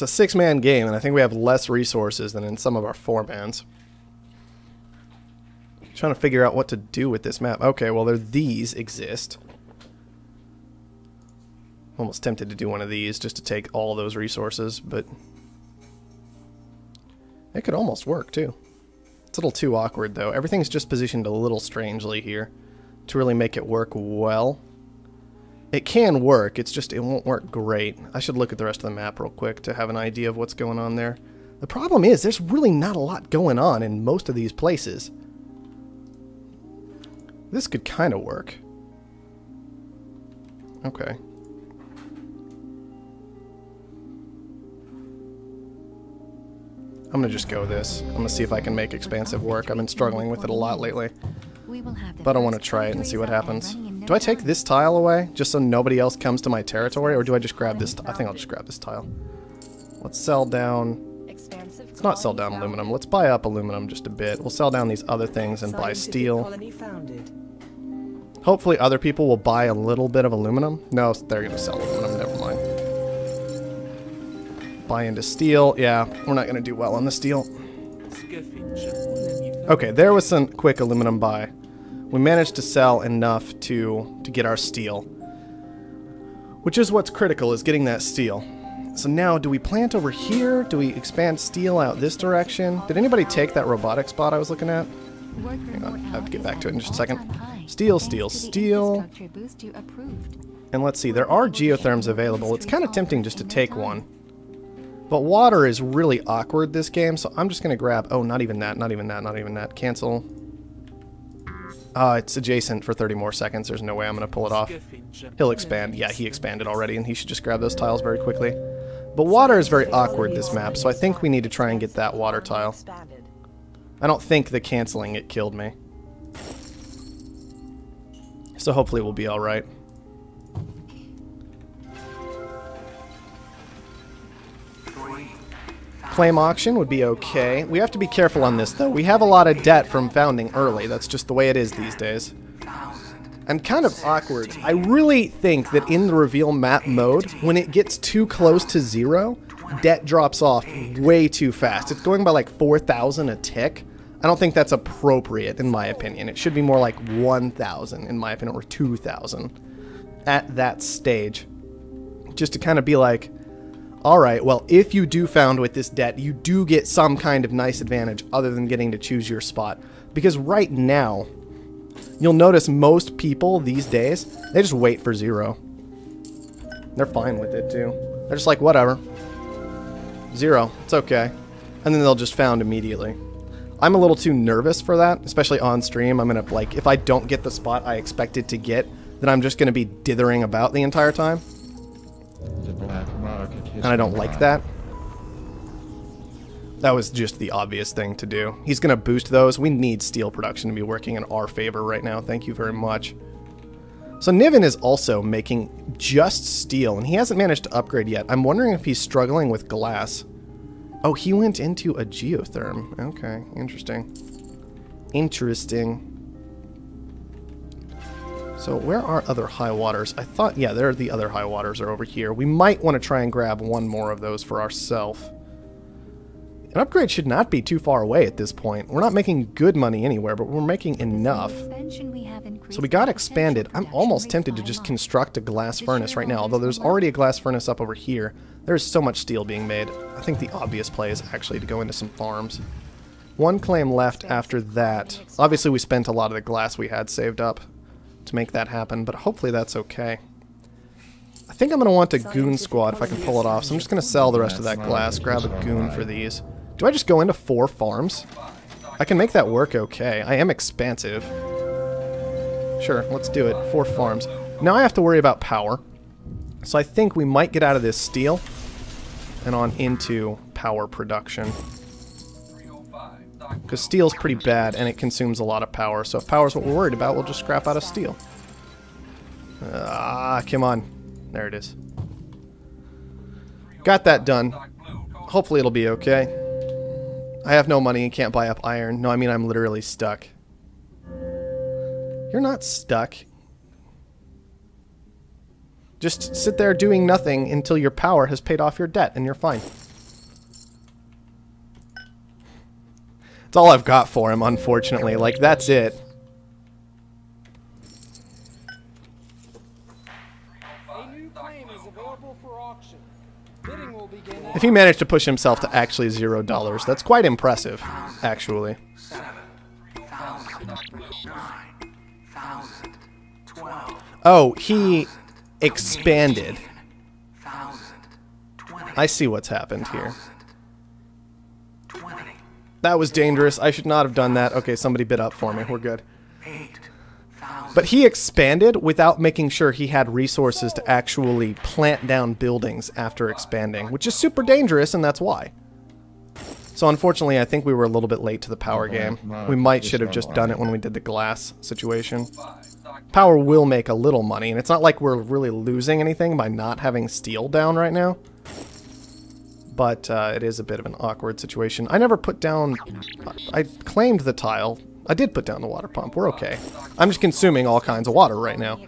It's a 6-man game, and I think we have less resources than in some of our 4-mans. Trying to figure out what to do with this map. Okay, well, these exist. Almost tempted to do one of these just to take all those resources, but it could almost work too. It's a little too awkward though. Everything's just positioned a little strangely here to really make it work well. It can work, it's just it won't work great. I should look at the rest of the map real quick to have an idea of what's going on there. The problem is there's really not a lot going on in most of these places. This could kind of work. Okay. I'm gonna just go this. I'm gonna see if I can make expansive work. I've been struggling with it a lot lately. But I want to try it and see what happens. Do I take this tile away just so nobody else comes to my territory, or do I just grab this? I think I'll just grab this tile. Let's sell down. Let's not sell down aluminum. Let's buy up aluminum just a bit. We'll sell down these other things and buy steel. Hopefully other people will buy a little bit of aluminum. No, they're gonna sell aluminum. Never mind. Buy into steel. Yeah, we're not gonna do well on the steel. Okay, there was some quick aluminum buy. We managed to sell enough to get our steel, which is what's critical, is getting that steel. So now, do we plant over here? Do we expand steel out this direction? Did anybody take that robotic spot I was looking at? Hang on, I have to get back to it in just a second. Steel, steel, steel. And let's see, there are geotherms available. It's kind of tempting just to take one. But water is really awkward this game, so I'm just going to grab... Oh, not even that, not even that, not even that. Cancel. It's adjacent for 30 more seconds. There's no way I'm going to pull it off. He'll expand. Yeah, he expanded already, and he should just grab those tiles very quickly. But water is very awkward this map, so I think we need to try and get that water tile. I don't think the canceling it killed me. So hopefully we'll be alright. Claim auction would be okay. We have to be careful on this though. We have a lot of debt from founding early. That's just the way it is these days. And kind of awkward. I really think that in the reveal map mode, when it gets too close to 0, debt drops off way too fast. It's going by like 4,000 a tick. I don't think that's appropriate in my opinion. It should be more like 1,000 in my opinion, or 2,000 at that stage. Just to kind of be like, alright, well, if you do found with this debt, you do get some kind of nice advantage other than getting to choose your spot. Because right now, you'll notice most people these days, they just wait for 0. They're fine with it too. They're just like, whatever. 0, it's okay. And then they'll just found immediately. I'm a little too nervous for that, especially on stream. I'm gonna, like, if I don't get the spot I expected to get, then I'm just gonna be dithering about the entire time. And I don't like that. That was just the obvious thing to do. He's going to boost those. We need steel production to be working in our favor right now. Thank you very much. So Niven is also making just steel, and he hasn't managed to upgrade yet. I'm wondering if he's struggling with glass. Oh, he went into a geotherm. Okay, interesting. Interesting. So where are other high waters? I thought, yeah, there are the other high waters are over here. We might want to try and grab one more of those for ourselves. An upgrade should not be too far away at this point. We're not making good money anywhere, but we're making enough. So we got expanded. I'm almost tempted to just construct a glass furnace right now, although there's already a glass furnace up over here. There's so much steel being made. I think the obvious play is actually to go into some farms. One claim left after that. Obviously we spent a lot of the glass we had saved up to make that happen, but hopefully that's okay. I think I'm going to want a goon squad if I can pull it off, so I'm just going to sell the rest of that glass, grab a goon for these. Do I just go into 4 farms? I can make that work okay. I am expansive. Sure, let's do it. 4 farms. Now I have to worry about power, so I think we might get out of this steel and on into power production. Because steel's pretty bad and it consumes a lot of power, so if power's what we're worried about, we'll just scrap out of steel. Come on. There it is. Got that done. Hopefully it'll be okay. I have no money and can't buy up iron. No, I mean I'm literally stuck. You're not stuck. Just sit there doing nothing until your power has paid off your debt and you're fine. It's all I've got for him, unfortunately. Like, that's it. If he managed to push himself to actually $0, that's quite impressive, actually. Oh, he expanded. I see what's happened here. That was dangerous. I should not have done that. Okay, somebody bid up for me. We're good. But he expanded without making sure he had resources to actually plant down buildings after expanding, which is super dangerous, and that's why. So unfortunately, I think we were a little bit late to the power game. We should have just done it when we did the glass situation. Power will make a little money, and it's not like we're really losing anything by not having steel down right now. But it is a bit of an awkward situation. I never put down... I claimed the tile. I did put down the water pump. We're okay. I'm just consuming all kinds of water right now.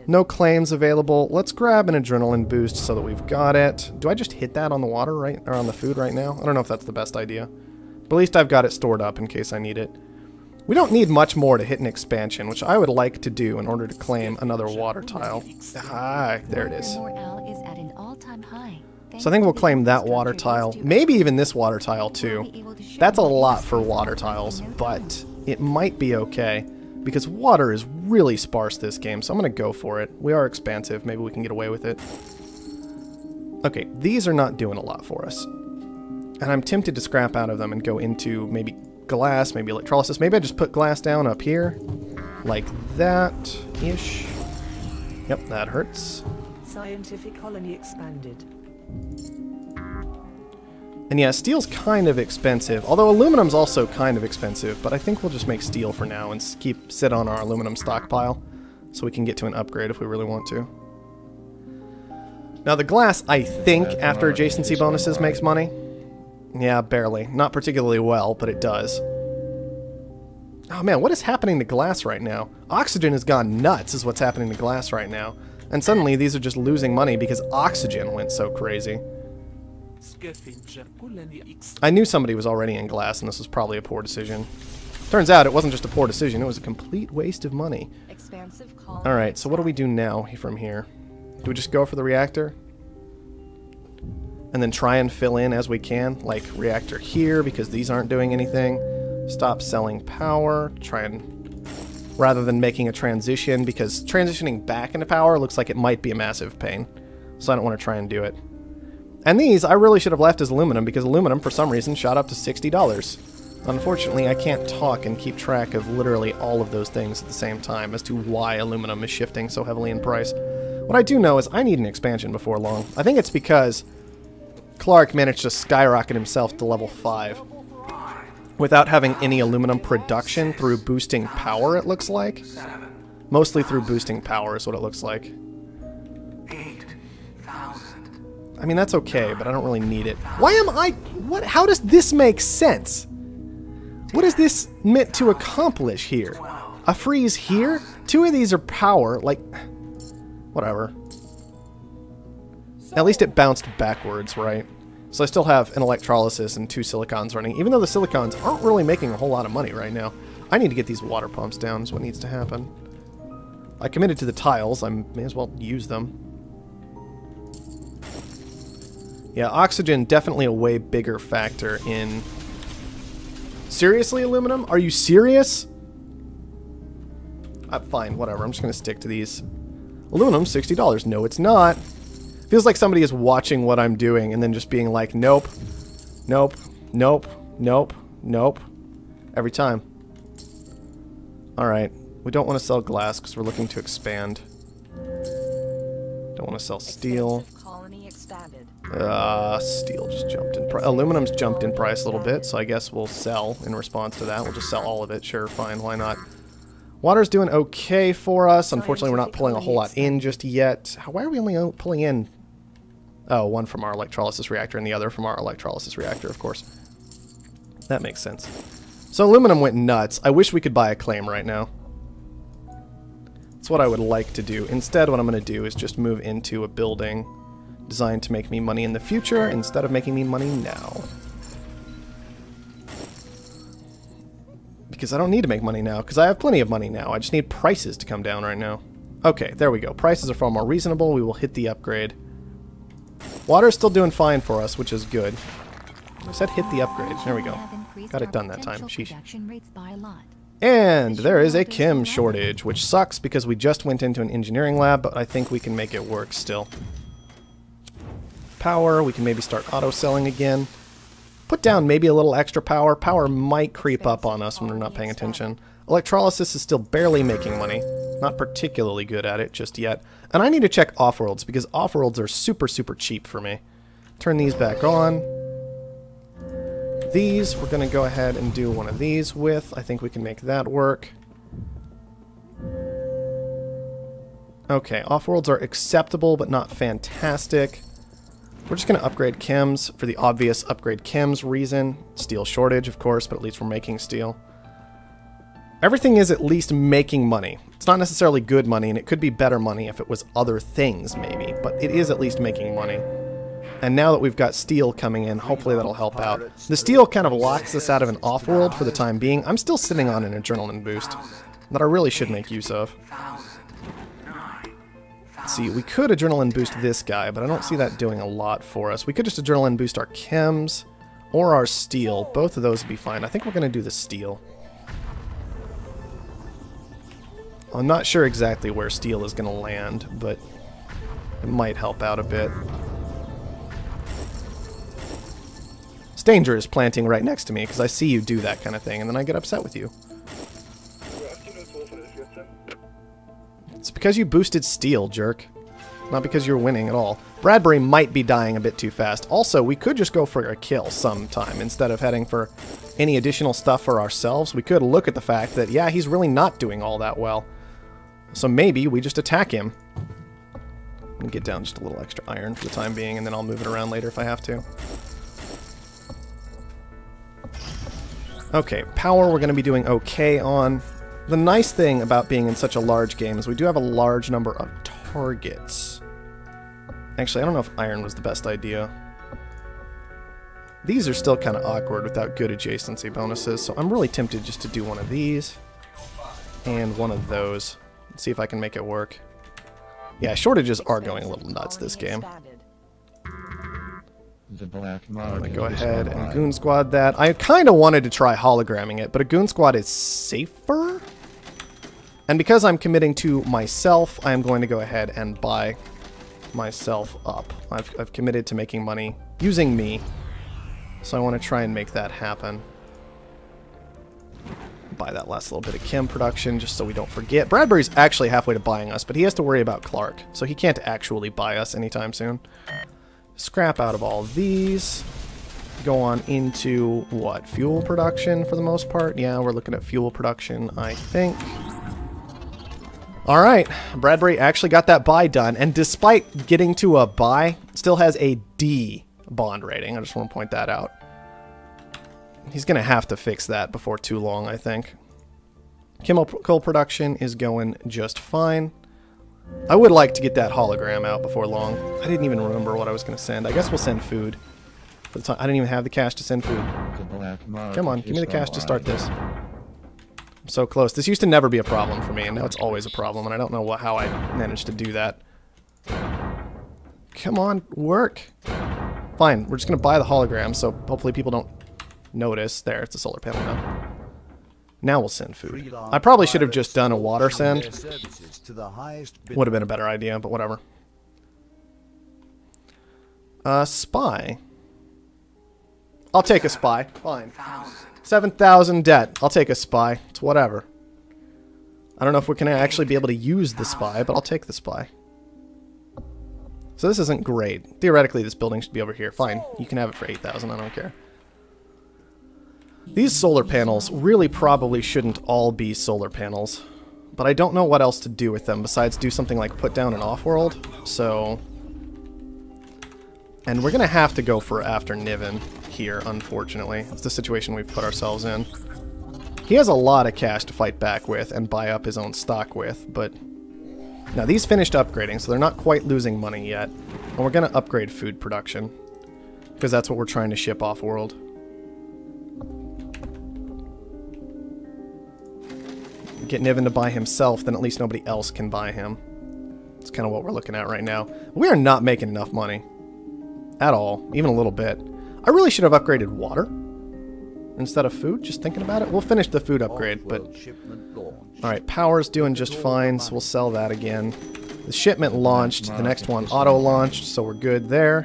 No claims available. Let's grab an adrenaline boost so that we've got it. Do I just hit that on the water right, or on the food right now? I don't know if that's the best idea. But at least I've got it stored up in case I need it. We don't need much more to hit an expansion, which I would like to do in order to claim another water tile. Ah, there it is. So I think we'll claim that water tile. Maybe even this water tile too. That's a lot for water tiles, but it might be okay. Because water is really sparse this game, so I'm going to go for it. We are expansive. Maybe we can get away with it. Okay, these are not doing a lot for us. And I'm tempted to scrap out of them and go into maybe glass, maybe electrolysis. Maybe I just put glass down up here. Like that-ish. Yep, that hurts. Scientific colony expanded. And yeah, steel's kind of expensive, although aluminum's also kind of expensive, but I think we'll just make steel for now and sit on our aluminum stockpile so we can get to an upgrade if we really want to. Now the glass, I think, after adjacency bonuses makes money. Yeah, barely. Not particularly well, but it does. Oh man, what is happening to glass right now? Oxygen has gone nuts is what's happening to glass right now. And suddenly these are just losing money because oxygen went so crazy. I knew somebody was already in glass, and this was probably a poor decision. Turns out it wasn't just a poor decision, it was a complete waste of money. Alright, so what do we do now from here? Do we just go for the reactor? And then try and fill in as we can? Like, reactor here, because these aren't doing anything. Stop selling power. Try and... rather than making a transition, because transitioning back into power looks like it might be a massive pain. So I don't want to try and do it. And these, I really should have left as aluminum, because aluminum, for some reason, shot up to $60. Unfortunately, I can't talk and keep track of literally all of those things at the same time as to why aluminum is shifting so heavily in price. What I do know is I need an expansion before long. I think it's because Clark managed to skyrocket himself to level 5 without having any aluminum production through boosting power, it looks like. Mostly through boosting power is what it looks like. I mean, that's okay, but I don't really need it. Why am I... what? How does this make sense? What is this meant to accomplish here? A freeze here? 2 of these are power, like... whatever. At least it bounced backwards, right? So I still have an electrolysis and 2 silicons running, even though the silicons aren't really making a whole lot of money right now. I need to get these water pumps down is what needs to happen. I committed to the tiles, I may as well use them. Yeah, oxygen definitely a way bigger factor in... Seriously, aluminum? Are you serious? Fine, whatever. I'm just going to stick to these. Aluminum, $60. No, it's not. Feels like somebody is watching what I'm doing and then just being like, nope, nope, nope, nope, nope. Every time. Alright. We don't want to sell glass because we're looking to expand. Don't want to sell steel. Steel just jumped in price. Aluminum's jumped in price a little bit, so I guess we'll sell in response to that. We'll just sell all of it. Sure, fine, why not? Water's doing okay for us. Unfortunately, we're not pulling a whole lot in just yet. Why are we only pulling in... oh, one from our electrolysis reactor and the other from our electrolysis reactor, of course. That makes sense. So aluminum went nuts. I wish we could buy a claim right now. That's what I would like to do. Instead, what I'm going to do is just move into a building designed to make me money in the future instead of making me money now. Because I don't need to make money now, because I have plenty of money now. I just need prices to come down right now. Okay, there we go. Prices are far more reasonable. We will hit the upgrade. Water is still doing fine for us, which is good. I said hit the upgrade. There we go. Got it done that time. Sheesh. And there is a chem shortage, which sucks because we just went into an engineering lab, but I think we can make it work still. Power, we can maybe start auto-selling again. Put down maybe a little extra power. Power might creep up on us when we're not paying attention. Electrolysis is still barely making money. Not particularly good at it just yet. And I need to check Offworlds, because Offworlds are super, super cheap for me. Turn these back on. These, we're going to go ahead and do one of these with. I think we can make that work. Okay, Offworlds are acceptable, but not fantastic. We're just going to upgrade chems for the obvious upgrade chems reason. Steel shortage, of course, but at least we're making steel. Everything is at least making money. It's not necessarily good money, and it could be better money if it was other things, maybe, but it is at least making money. And now that we've got steel coming in, hopefully that'll help out. The steel kind of locks us out of an Offworld for the time being. I'm still sitting on an adrenaline boost that I really should make use of. Let's see, we could adrenaline boost this guy, but I don't see that doing a lot for us. We could just adrenaline boost our chems or our steel. Both of those would be fine. I think we're going to do the steel. I'm not sure exactly where steel is going to land, but it might help out a bit. It's dangerous planting right next to me, because I see you do that kind of thing, and then I get upset with you. It's because you boosted steel, jerk. Not because you're winning at all. Bradbury might be dying a bit too fast. Also, we could just go for a kill sometime instead of heading for any additional stuff for ourselves. We could look at the fact that, yeah, he's really not doing all that well. So maybe we just attack him. And get down just a little extra iron for the time being, and then I'll move it around later if I have to. Okay, power we're going to be doing okay on. The nice thing about being in such a large game is we do have a large number of targets. Actually, I don't know if iron was the best idea. These are still kind of awkward without good adjacency bonuses, so I'm really tempted just to do one of these and one of those. Let's see if I can make it work. Yeah, shortages are going a little nuts this game. I'm gonna go ahead and Goon Squad that. I kind of wanted to try hologramming it, but a Goon Squad is safer. And because I'm committing to myself, I am going to go ahead and buy myself up. I've committed to making money using me, so I want to try and make that happen. Buy that last little bit of chem production just so we don't forget. Bradbury's actually halfway to buying us, but he has to worry about Clark, so he can't actually buy us anytime soon. Scrap out of all these. Go on into, what, fuel production for the most part? Yeah, we're looking at fuel production, I think. Alright, Bradbury actually got that buy done, and despite getting to a buy, still has a D bond rating. I just want to point that out. He's going to have to fix that before too long, I think. Chemical production is going just fine. I would like to get that hologram out before long. I didn't even remember what I was going to send. I guess we'll send food. For the time. I didn't even have the cash to send food. Come on, give me the cash to start this. I'm so close. This used to never be a problem for me, and now it's always a problem, and I don't know how I managed to do that. Come on, work. Fine, we're just going to buy the hologram, so hopefully people don't notice. There, it's a solar panel now. Now we'll send food. I probably should have just done a water send. Would have been a better idea, but whatever. Spy. I'll take a spy. Fine. 7,000 debt. I'll take a spy. It's whatever. I don't know if we can actually be able to use the spy, but I'll take the spy. So this isn't great. Theoretically, this building should be over here. Fine. You can have it for 8,000. I don't care. These solar panels really probably shouldn't all be solar panels, but I don't know what else to do with them besides do something like put down an Offworld, so... And we're going to have to go for after Niven here, unfortunately. It's the situation we've put ourselves in. He has a lot of cash to fight back with and buy up his own stock with, but... Now, these finished upgrading, so they're not quite losing money yet. And we're going to upgrade food production, because that's what we're trying to ship Offworld. get Niven to buy himself, then at least nobody else can buy him. That's kind of what we're looking at right now. We are not making enough money. At all. Even a little bit. I really should have upgraded water instead of food, just thinking about it. We'll finish the food upgrade, but... Alright, power's doing just fine, so we'll sell that again. The shipment launched, the next one auto-launched, so we're good there.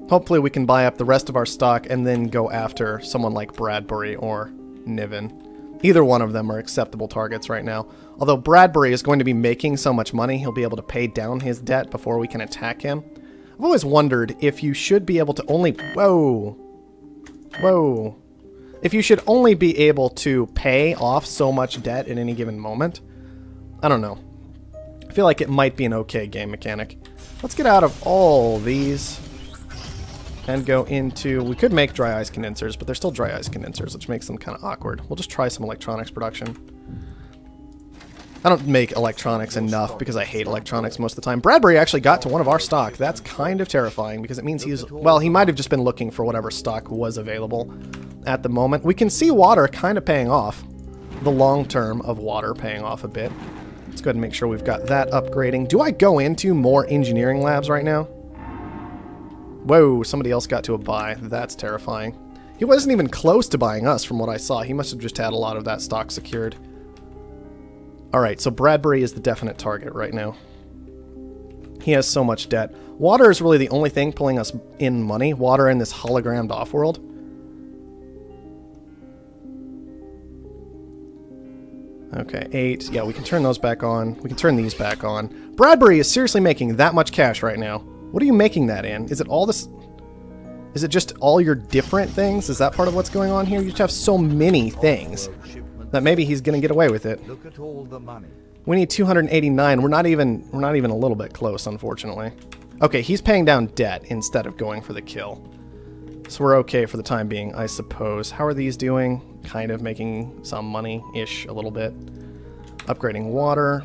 Hopefully we can buy up the rest of our stock and then go after someone like Bradbury or Niven. Either one of them are acceptable targets right now. Although Bradbury is going to be making so much money, he'll be able to pay down his debt before we can attack him. I've always wondered if you should be able to only... Whoa! Whoa! If you should only be able to pay off so much debt at any given moment. I don't know. I feel like it might be an okay game mechanic. Let's get out of all these and go into... We could make dry ice condensers, but they're still dry ice condensers, which makes them kind of awkward. We'll just try some electronics production. I don't make electronics enough because I hate electronics most of the time. Bradbury actually got to one of our stock. That's kind of terrifying because it means he's... Well, he might have just been looking for whatever stock was available at the moment. We can see water kind of paying off. The long term of water paying off a bit. Let's go ahead and make sure we've got that upgrading. Do I go into more engineering labs right now? Whoa, somebody else got to a buy. That's terrifying. He wasn't even close to buying us from what I saw. He must have just had a lot of that stock secured. Alright, so Bradbury is the definite target right now. He has so much debt. Water is really the only thing pulling us in money. Water in this hologrammed Offworld. Okay, 8. Yeah, we can turn those back on. We can turn these back on. Bradbury is seriously making that much cash right now. What are you making that in? Is it all this... Is it just all your different things? Is that part of what's going on here? You just have so many things that maybe he's going to get away with it. Look at all the money. We need 289. We're not even a little bit close, unfortunately. Okay, he's paying down debt instead of going for the kill. So we're okay for the time being, I suppose. How are these doing? Kind of making some money-ish a little bit. Upgrading water.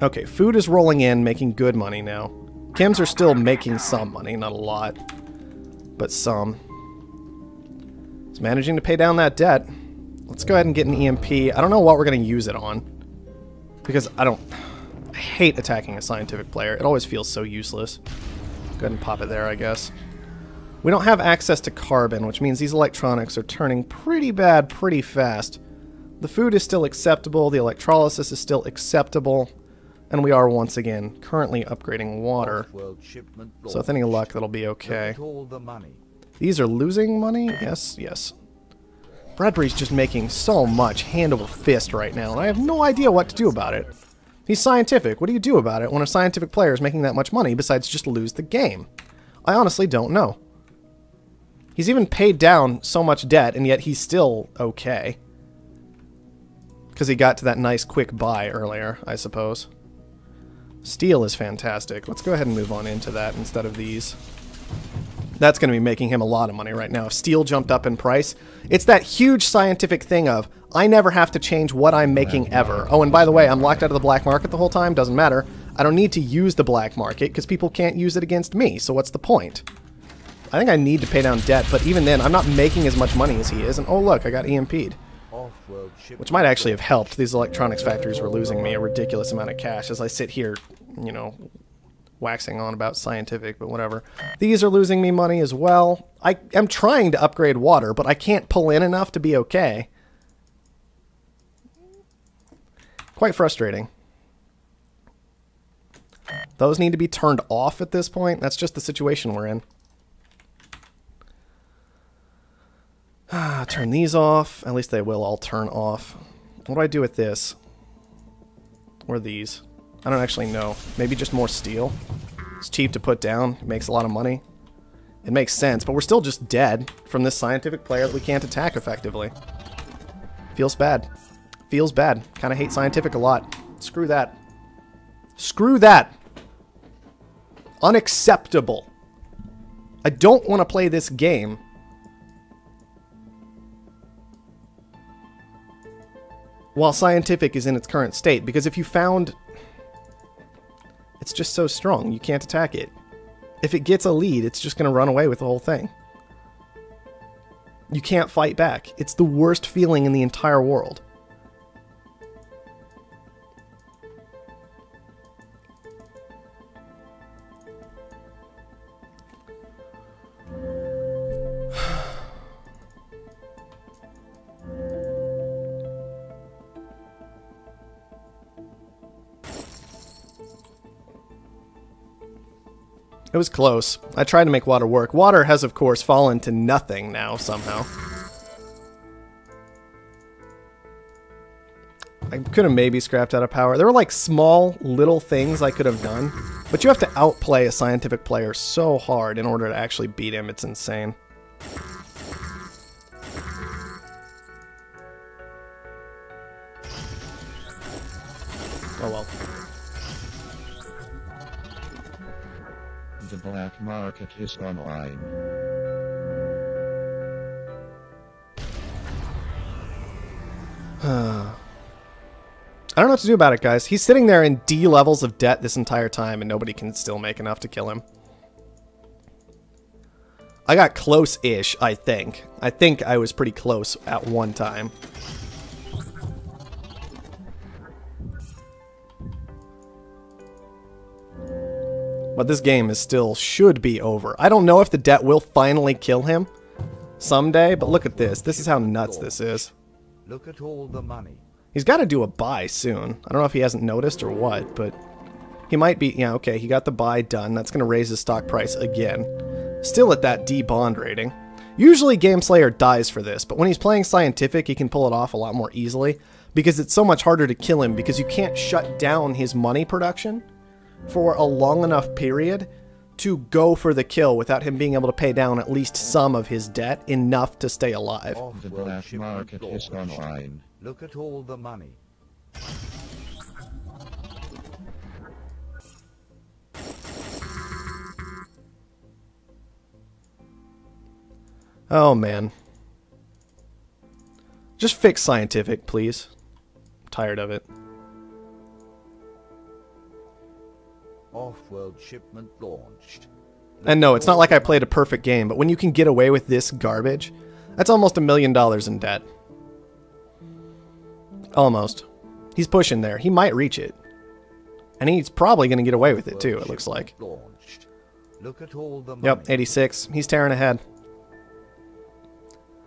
Okay, food is rolling in, making good money now. Chems are still making some money, not a lot, but some. It's managing to pay down that debt. Let's go ahead and get an EMP. I don't know what we're going to use it on, because I hate attacking a scientific player. It always feels so useless. Go ahead and pop it there, I guess. We don't have access to carbon, which means these electronics are turning pretty bad pretty fast. The food is still acceptable, the electrolysis is still acceptable, and we are once again currently upgrading water. So with any luck, that'll be okay. These are losing money? Yes, yes. Bradbury's just making so much hand over fist right now, and I have no idea what to do about it. He's scientific. What do you do about it when a scientific player is making that much money besides just lose the game? I honestly don't know. He's even paid down so much debt, and yet he's still okay. Because he got to that nice quick buy earlier, I suppose. Steel is fantastic. Let's go ahead and move on into that instead of these. That's going to be making him a lot of money right now. If steel jumped up in price, it's that huge scientific thing of, I never have to change what I'm making ever. Oh, and by the way, I'm locked out of the black market the whole time. Doesn't matter. I don't need to use the black market because people can't use it against me. So what's the point? I think I need to pay down debt, but even then, I'm not making as much money as he is. And oh look, I got EMP'd. Which might actually have helped. These electronics factories were losing me a ridiculous amount of cash as I sit here, you know, waxing on about scientific, but whatever. These are losing me money as well. I am trying to upgrade water, but I can't pull in enough to be okay. Quite frustrating. Those need to be turned off at this point. That's just the situation we're in. Turn these off. At least they will all turn off. What do I do with this? Or these? I don't actually know. Maybe just more steel. It's cheap to put down. It makes a lot of money. It makes sense, but we're still just dead from this scientific player that we can't attack effectively. Feels bad. Feels bad. Kind of hate scientific a lot. Screw that. Screw that! Unacceptable. I don't want to play this game while scientific is in its current state, because if you found... It's just so strong, you can't attack it. If it gets a lead, it's just going to run away with the whole thing. You can't fight back. It's the worst feeling in the entire world. It was close. I tried to make water work. Water has, of course, fallen to nothing now, somehow. I could have maybe scrapped out of power. There were like small, little things I could have done. But you have to outplay a scientific player so hard in order to actually beat him. It's insane. Oh well. The black market is online. I don't know what to do about it, guys. He's sitting there in D levels of debt this entire time, and nobody can still make enough to kill him. I got close-ish, I think. I think I was pretty close at one time. But this game is still should be over. I don't know if the debt will finally kill him someday, but look at this. This is how nuts this is. Look at all the money. He's got to do a buy soon. I don't know if he hasn't noticed or what, but he might be. Yeah, okay, he got the buy done. That's going to raise his stock price again. Still at that D bond rating. Usually GameSlayer dies for this, but when he's playing scientific, he can pull it off a lot more easily because it's so much harder to kill him because you can't shut down his money production for a long enough period to go for the kill without him being able to pay down at least some of his debt enough to stay alive. The black market is online. Look at all the money. Oh man. Just fix scientific, please. I'm tired of it. Offworld shipment launched. And no, it's not like I played a perfect game, but when you can get away with this garbage, that's almost $1 million in debt. Almost. He's pushing there. He might reach it. And he's probably going to get away with it too, it looks like. Look at all the money. Yep, 86. He's tearing ahead.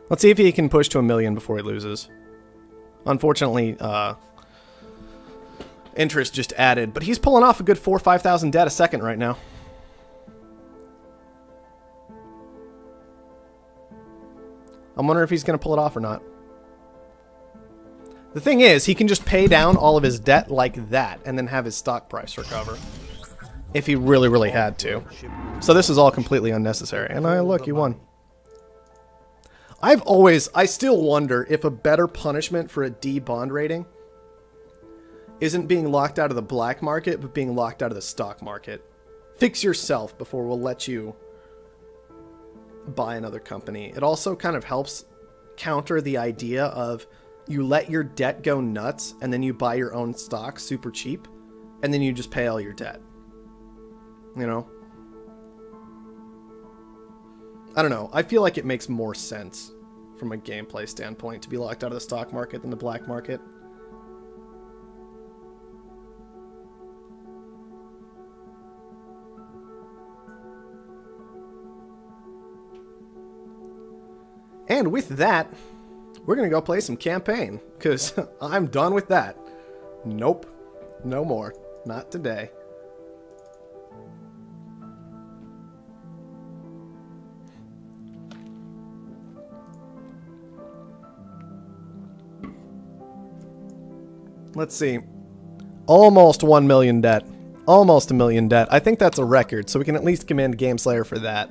Let's see if he can push to $1 million before he loses. Unfortunately, interest just added, but he's pulling off a good 4,000 or 5,000 debt a second right now. I'm wondering if he's going to pull it off or not. The thing is, he can just pay down all of his debt like that and then have his stock price recover. If he really, really had to. So this is all completely unnecessary. And look, he won. I still wonder if a better punishment for a D bond rating isn't being locked out of the black market, but being locked out of the stock market. Fix yourself before we'll let you buy another company. It also kind of helps counter the idea of you let your debt go nuts and then you buy your own stock super cheap and then you just pay all your debt. You know? I don't know. I feel like it makes more sense from a gameplay standpoint to be locked out of the stock market than the black market. And with that, we're going to go play some campaign, because I'm done with that. Nope. No more. Not today. Let's see. Almost 1 million debt. Almost 1 million debt. I think that's a record, so we can at least commend GameSlayer for that.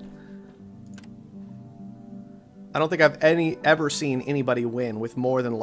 I don't think I've ever seen anybody win with more than